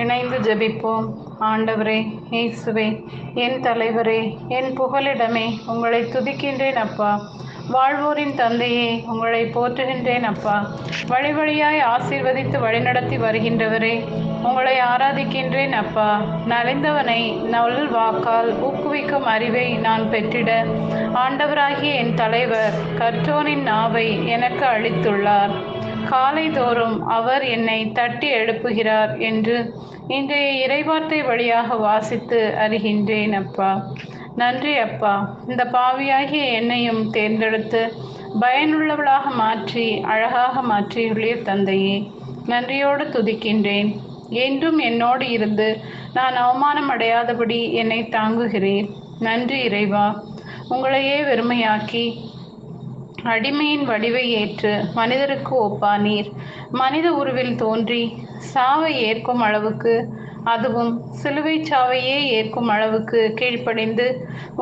இணைந்து ஜெபிப்போம். ஆண்டவரே, இயேசுவே, என் தலைவரே, என் புகலிடமே, உங்களை துதிக்கின்றேன் அப்பா. வாழ்வோரின் தந்தையே, உங்களை போற்றுகின்றேன் அப்பா. வழி வழியாய் ஆசீர்வதித்து வழிநடத்தி வருகின்றவரே, உங்களை ஆராதிக்கின்றேன் அப்பா. நலிந்தவனை நல் வாக்கால் ஊக்குவிக்கும் அறிவை நான் பெற்றிட ஆண்டவராகிய என் தலைவர் கற்றோனின் நாவை எனக்கு அளித்துள்ளார். காலை தோறும் அவர் என்னை தட்டி எழுப்புகிறார் என்று இன்றைய இறைவார்த்தை வழியாக வாசித்து அறிகின்றேன் அப்பா. நன்றி அப்பா. இந்த பாவியாகிய என்னையும் தேர்ந்தெடுத்து பயனுள்ளவளாக மாற்றி அழகாக மாற்றியுள்ளீர் தந்தையே. நன்றியோடு துதிக்கின்றேன். என்றும் என்னோடு இருந்து நான் அவமானம் அடையாதபடி என்னை தாங்குகிறீர். நன்றி இறைவா. உங்களையே வெறுமையாக்கி அடிமையின் வடிவை ஏற்று மனிதருக்கு ஒப்பானீர். மனித உருவில் தோன்றி சாவை ஏற்கும் அளவுக்கு, அதுவும் சிலுவை சாவையே ஏற்கும் அளவுக்கு கீழ்ப்படிந்து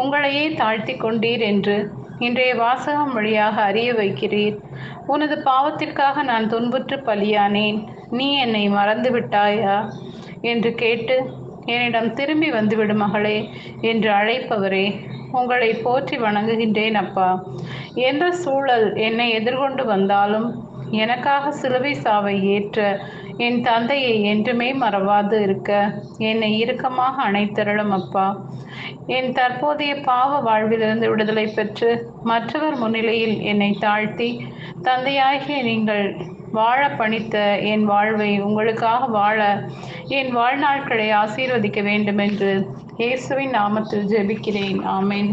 உங்களையே தாழ்த்தி கொண்டீர் என்று இன்றைய வாசகம் வழியாக அறிய வைக்கிறீர். உனது பாவத்திற்காக நான் துன்புற்று பலியானேன், நீ என்னை மறந்து விட்டாயா என்று கேட்டு என்னிடம் திரும்பி வந்துவிடு மகளே என்று அழைப்பவரே, உங்களை போற்றி வணங்குகின்றேன் அப்பா. என்ற சூழல் என்னை எதிர்கொண்டு வந்தாலும் எனக்காக சிலுவை சாவை ஏற்ற என் தந்தையை என்றுமே மறவாது இருக்க என்னை இறுக்கமாக அணைத்தருளும் அப்பா. என் தற்போதைய பாவ வாழ்விலிருந்து விடுதலை பெற்று மற்றவர் முன்னிலையில் என்னை தாழ்த்தி தந்தையாகிய நீங்கள் வாழ பணித்த என் வாழ்வை உங்களுக்காக வாழ என் வாழ்நாட்களை ஆசீர்வதிக்க வேண்டும் என்று இயேசுவின் நாமத்தில் ஜெபிக்கிறேன். ஆமென்.